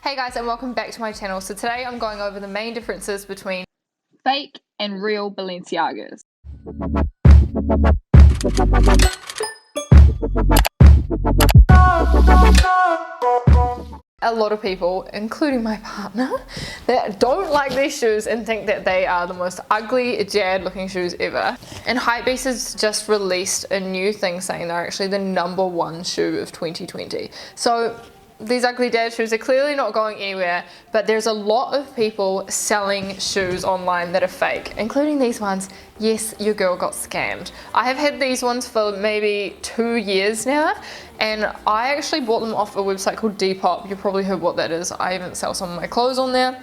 Hey guys, and welcome back to my channel. So today I'm going over the main differences between fake and real Balenciagas. a lot of people, including my partner, that don't like these shoes and think that they are the most ugly, jad looking shoes ever. And Hypebeast has just released a new thing saying they're actually the #1 shoe of 2020. So these ugly dad shoes are clearly not going anywhere, but there's a lot of people selling shoes online that are fake, including these ones. Yes, your girl got scammed. I have had these ones for maybe 2 years now, and I actually bought them off a website called Depop. You probably heard what that is. I even sell some of my clothes on there.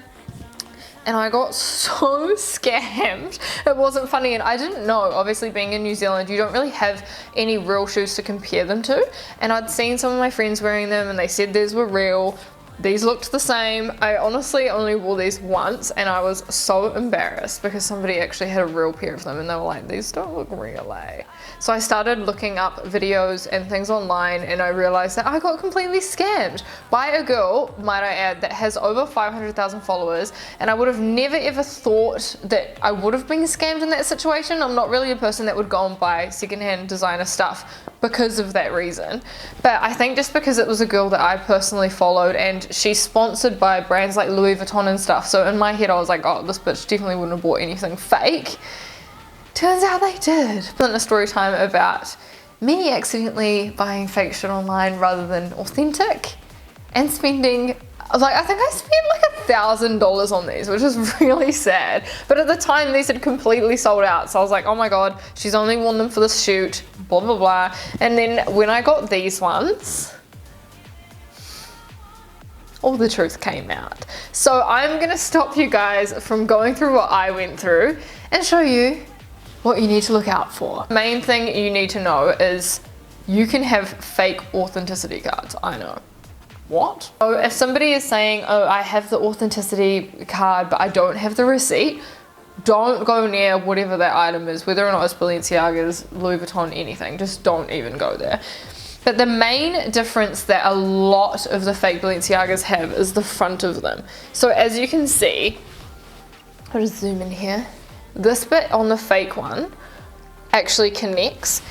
And I got so scammed. It wasn't funny, and I didn't know. Obviously, being in New Zealand, you don't really have any real shoes to compare them to. And I'd seen some of my friends wearing them and they said these were real. These looked the same. I honestly only wore these once and I was so embarrassed because somebody actually had a real pair of them and they were like, these don't look real, eh? So I started looking up videos and things online, and I realized that I got completely scammed by a girl, might I add, that has over 500,000 followers, and I would have never ever thought that I would have been scammed in that situation. I'm not really a person that would go and buy secondhand designer stuff because of that reason, but I think just because it was a girl that I personally followed and she's sponsored by brands like Louis Vuitton and stuff, so in my head I was like, oh, this bitch definitely wouldn't have bought anything fake. Turns out they did. A story time about me accidentally buying fake shit online rather than authentic and spending, like, I think I spent like $1,000 on these, which is really sad. But at the time these had completely sold out, so I was like, oh my god, she's only worn them for the shoot, blah blah blah. And then when I got these ones, all the truth came out. So I'm gonna stop you guys from going through what I went through and show you what you need to look out for. Main thing you need to know is you can have fake authenticity cards. I know. What? So if somebody is saying, oh, I have the authenticity card but I don't have the receipt, don't go near whatever that item is, whether or not it's Balenciaga's, Louis Vuitton, anything. Just don't even go there. But the main difference that a lot of the fake Balenciagas have is the front of them. So as you can see, I'll just zoom in here. This bit on the fake one actually connects,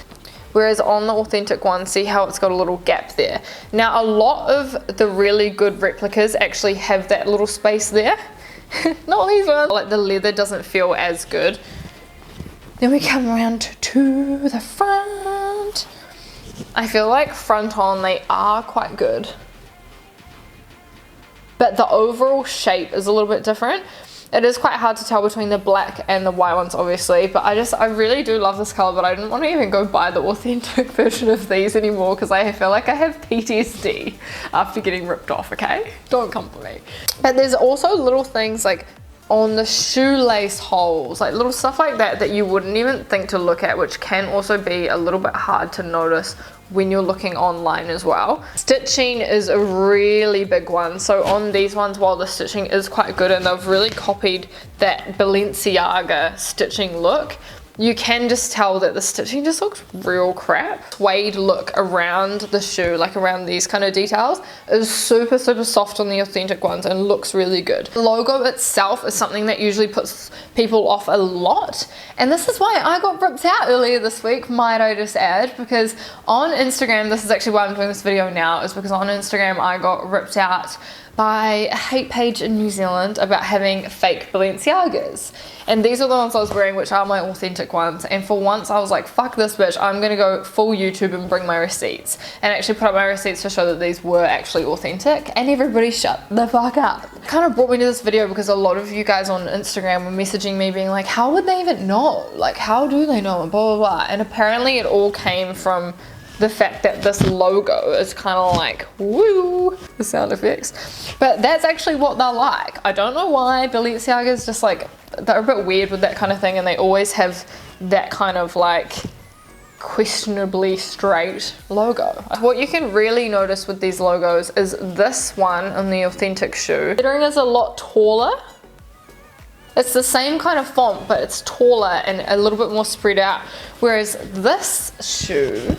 whereas on the authentic one, see how it's got a little gap there. Now a lot of the really good replicas actually have that little space there. Not these ones. Like the leather doesn't feel as good. Then we come around to the front. I feel like front on they are quite good, but the overall shape is a little bit different. It is quite hard to tell between the black and the white ones, obviously, but I really do love this color, but I didn't want to even go buy the authentic version of these anymore because I feel like I have PTSD after getting ripped off, okay? Don't come for me. But there's also little things like on the shoelace holes, like little stuff like that that you wouldn't even think to look at, which can also be a little bit hard to notice when you're looking online as well. Stitching is a really big one. So on these ones, while the stitching is quite good and they've really copied that Balenciaga stitching look, you can just tell that the stitching just looks real crap. Suede look around the shoe, like around these kind of details, is super soft on the authentic ones and looks really good. The logo itself is something that usually puts people off a lot, and this is why I got ripped out earlier this week, might I just add, because on Instagram, this is actually why I'm doing this video now, is because on Instagram I got ripped out by a hate page in New Zealand about having fake Balenciagas. And these are the ones I was wearing, which are my authentic ones. And for once I was like, fuck this bitch, I'm gonna go full YouTube and bring my receipts. And actually put up my receipts to show that these were actually authentic. And everybody shut the fuck up. It kind of brought me to this video because a lot of you guys on Instagram were messaging me being like, how would they even know? Like, how do they know? And blah, blah, blah. And apparently it all came from the fact that this logo is kind of like, woo, the sound effects. But that's actually what they're like. I don't know why Balenciaga is just like, they're a bit weird with that kind of thing, and they always have that kind of like questionably straight logo. What you can really notice with these logos is this one on the authentic shoe. The lettering is a lot taller. It's the same kind of font, but it's taller and a little bit more spread out. Whereas this shoe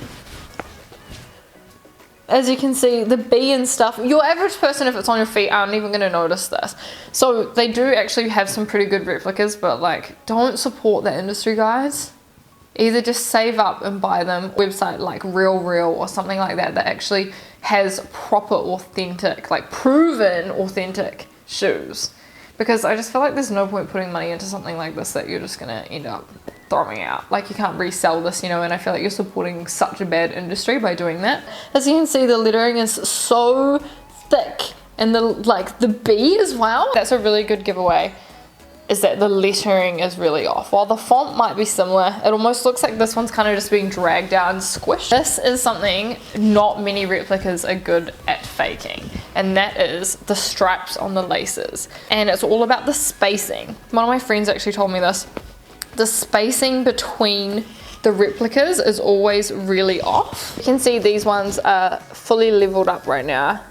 as you can see, the B and stuff, your average person, if it's on your feet, aren't even going to notice this. So they do actually have some pretty good replicas, but like, don't support the industry, guys. Either just save up and buy them. Website like Real or something like that that actually has proper authentic, like proven authentic shoes. Because I just feel like there's no point putting money into something like this that you're just gonna end up throwing out. Like, you can't resell this, you know, and I feel like you're supporting such a bad industry by doing that. As you can see, the lettering is so thick, and the B as well. That's a really good giveaway, is that the lettering is really off. While the font might be similar, it almost looks like this one's kind of just being dragged down, squished. This is something not many replicas are good at faking, and that is the stripes on the laces. And it's all about the spacing. One of my friends actually told me this. The spacing between the replicas is always really off. You can see these ones are fully leveled up right now,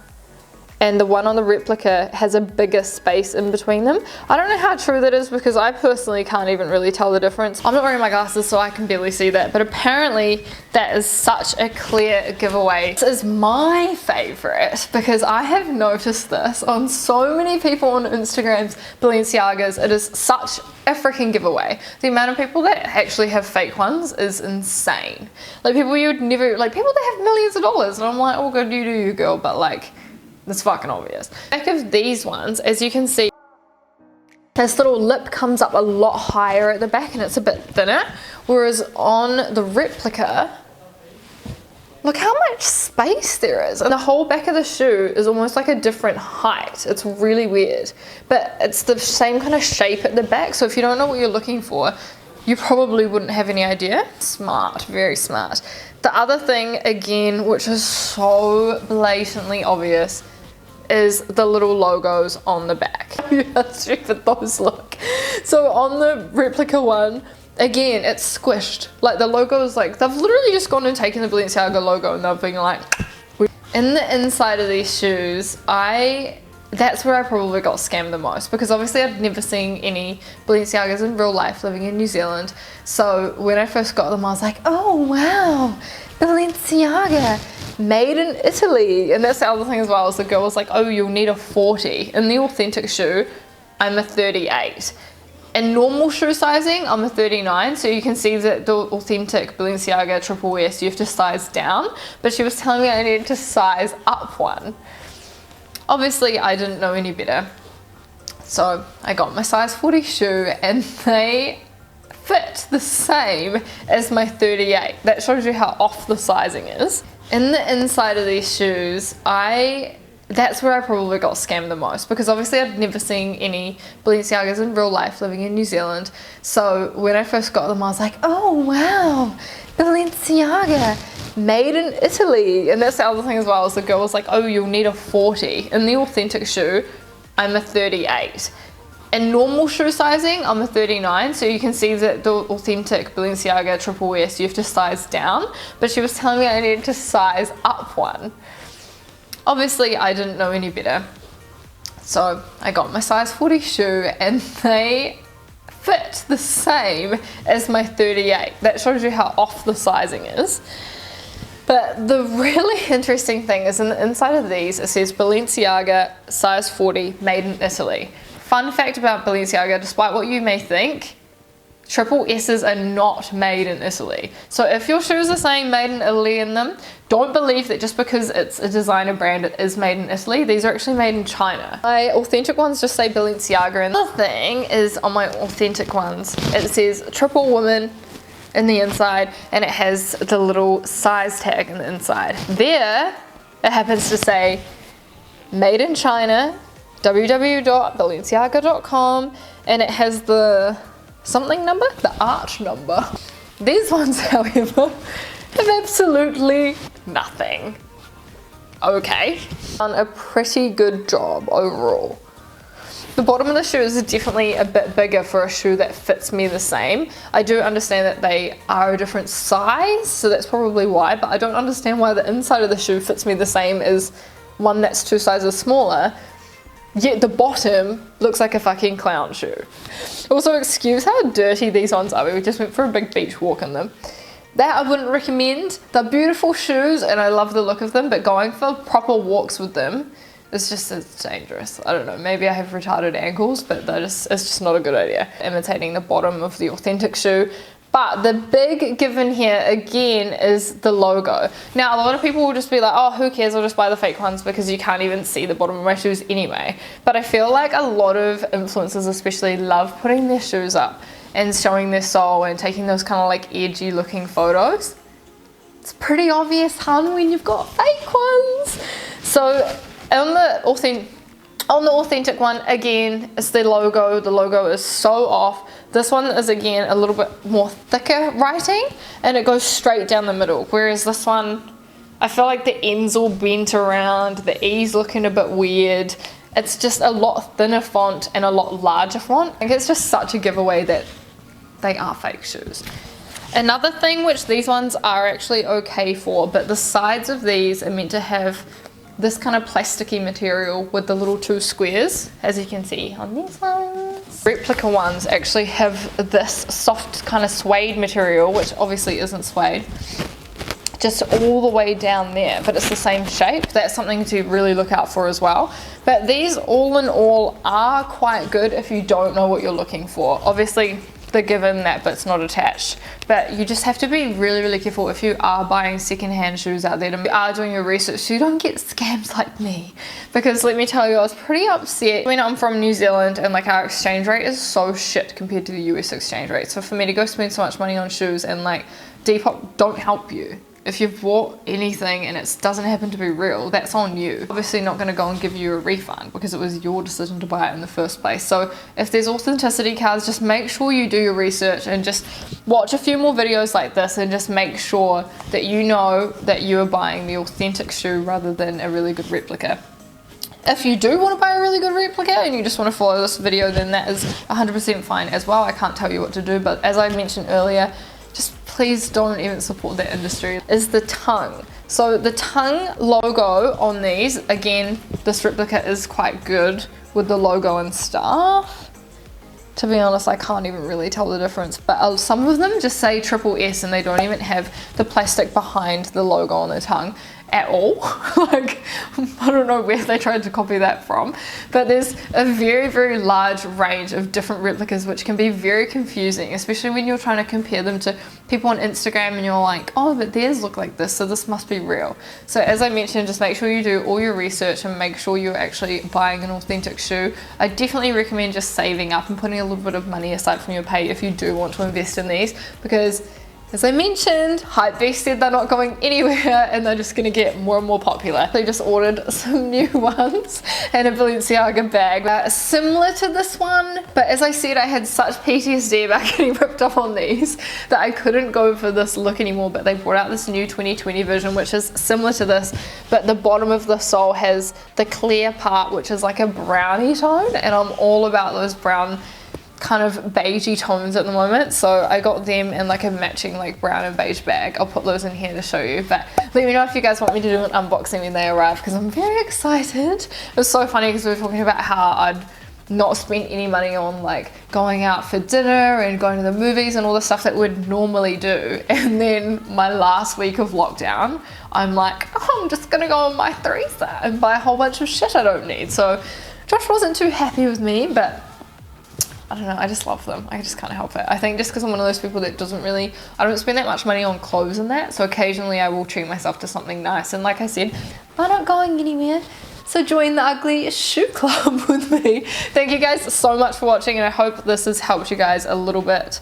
and the one on the replica has a bigger space in between them. I don't know how true that is, because I personally can't even really tell the difference. I'm not wearing my glasses, so I can barely see that, but apparently that is such a clear giveaway. This is my favorite because I have noticed this on so many people on Instagram's Balenciagas. It is such a freaking giveaway. The amount of people that actually have fake ones is insane. Like, people you would never, like people that have millions of dollars, and I'm like, oh good, you do you, girl, but like, it's fucking obvious. Back of these ones, as you can see, this little lip comes up a lot higher at the back and it's a bit thinner, whereas on the replica, look how much space there is, and the whole back of the shoe is almost like a different height. It's really weird, but it's the same kind of shape at the back, so if you don't know what you're looking for, you probably wouldn't have any idea. Smart, very smart. The other thing, again, which is so blatantly obvious, is the little logos on the back. How stupid those look. So on the replica one, again, it's squished. Like, the logo is like, they've literally just gone and taken the Balenciaga logo and they've been like, in the inside of these shoes, that's where I probably got scammed the most, because obviously I'd never seen any Balenciagas in real life living in New Zealand. So when I first got them, I was like, oh wow, Balenciaga, made in Italy. And that's the other thing as well, is the girl was like, oh, you'll need a 40. In the authentic shoe, I'm a 38. In normal shoe sizing, I'm a 39, so you can see that the authentic Balenciaga Triple S, you have to size down, but she was telling me I needed to size up one. Obviously, I didn't know any better, so I got my size 40 shoe, and they fit the same as my 38. That shows you how off the sizing is. In the inside of these shoes, that's where I probably got scammed the most, because obviously I'd never seen any Balenciagas in real life living in New Zealand. So when I first got them, I was like, oh wow, Balenciaga, made in Italy. And that's the other thing as well, is the girl was like, oh, you'll need a 40. In the authentic shoe, I'm a 38. In normal shoe sizing, I'm a 39, so you can see that the authentic Balenciaga Triple S, you have to size down, but she was telling me I needed to size up one. Obviously, I didn't know any better, so I got my size 40 shoe, and they fit the same as my 38. That shows you how off the sizing is. But the really interesting thing is, in the inside of these, it says Balenciaga size 40, made in Italy. Fun fact about Balenciaga, despite what you may think, Triple S's are not made in Italy. So if your shoes are saying made in Italy in them, don't believe that just because it's a designer brand it is made in Italy. These are actually made in China. My authentic ones just say Balenciaga, and the other thing is, on my authentic ones, it says Triple Woman in the inside, and it has the little size tag in the inside. There, it happens to say made in China, www.balenciaga.com, and it has the something number, the arch number. These ones, however, have absolutely nothing. Okay, done a pretty good job overall. The bottom of the shoe is definitely a bit bigger for a shoe that fits me the same. I do understand that they are a different size, so that's probably why, but I don't understand why the inside of the shoe fits me the same as one that's 2 sizes smaller, yet the bottom looks like a fucking clown shoe. Also, excuse how dirty these ones are. We just went for a big beach walk in them. That I wouldn't recommend. They're beautiful shoes and I love the look of them, but going for proper walks with them it's dangerous. I don't know, maybe I have retarded ankles, but it's just not a good idea. Imitating the bottom of the authentic shoe. But the big given here again is the logo. Now a lot of people will just be like, oh, who cares, I'll just buy the fake ones because you can't even see the bottom of my shoes anyway. But I feel like a lot of influencers especially love putting their shoes up and showing their sole and taking those kind of like edgy looking photos. It's pretty obvious, hun, when you've got fake ones. So on the authentic one, again, it's the logo. The logo is so off. This one is again a little bit more thicker writing and it goes straight down the middle. Whereas this one, I feel like the ends all bent around, the E's looking a bit weird. It's just a lot thinner font and a lot larger font. I think it's just such a giveaway that they are fake shoes. Another thing which these ones are actually okay for, but the sides of these are meant to have this kind of plasticky material with the little two squares, as you can see on these ones. Replica ones actually have this soft kind of suede material, which obviously isn't suede, just all the way down there, but it's the same shape. That's something to really look out for as well. But these all in all are quite good if you don't know what you're looking for. Obviously the given that bit's not attached, but you just have to be really careful if you are buying secondhand shoes out there, and you are doing your research so you don't get scams like me. Because let me tell you, I was pretty upset when I'm from New Zealand and like our exchange rate is so shit compared to the US exchange rate. So for me to go spend so much money on shoes and like Depop don't help you. If you've bought anything and it doesn't happen to be real, that's on you. Obviously not going to go and give you a refund because it was your decision to buy it in the first place. So if there's authenticity cards, just make sure you do your research and just watch a few more videos like this and just make sure that you know that you are buying the authentic shoe rather than a really good replica. If you do want to buy a really good replica and you just want to follow this video, then that is 100% fine as well. I can't tell you what to do, but as I mentioned earlier, just please don't even support that industry. Is the tongue. So the tongue logo on these, again, this replica is quite good with the logo and stuff. To be honest, I can't even really tell the difference, but some of them just say triple S and they don't even have the plastic behind the logo on the tongue at all. Like, I don't know where they tried to copy that from, but there's a very large range of different replicas which can be very confusing, especially when you're trying to compare them to people on Instagram and you're like, oh, but theirs look like this, so this must be real. So as I mentioned, just make sure you do all your research and make sure you're actually buying an authentic shoe. I definitely recommend just saving up and putting a little bit of money aside from your pay if you do want to invest in these, because as I mentioned, Hypebeast said they're not going anywhere and they're just going to get more and more popular. They just ordered some new ones and a Balenciaga bag. Similar to this one, but as I said, I had such PTSD about getting ripped off on these that I couldn't go for this look anymore, but they brought out this new 2020 version which is similar to this, but the bottom of the sole has the clear part which is like a brownie tone, and I'm all about those brown kind of beigey tones at the moment, so I got them in like a matching like brown and beige bag. I'll put those in here to show you, but let me know if you guys want me to do an unboxing when they arrive because I'm very excited. It was so funny because we were talking about how I'd not spent any money on like going out for dinner and going to the movies and all the stuff that we'd normally do, and then my last week of lockdown I'm like, oh, I'm just gonna go on my threeser and buy a whole bunch of shit I don't need. So Josh wasn't too happy with me, but I don't know, I just love them. I just can't help it. I think just because I'm one of those people that I don't spend that much money on clothes and that, so occasionally I will treat myself to something nice. And like I said, I'm not going anywhere, so join the ugly shoe club with me. Thank you guys so much for watching, and I hope this has helped you guys a little bit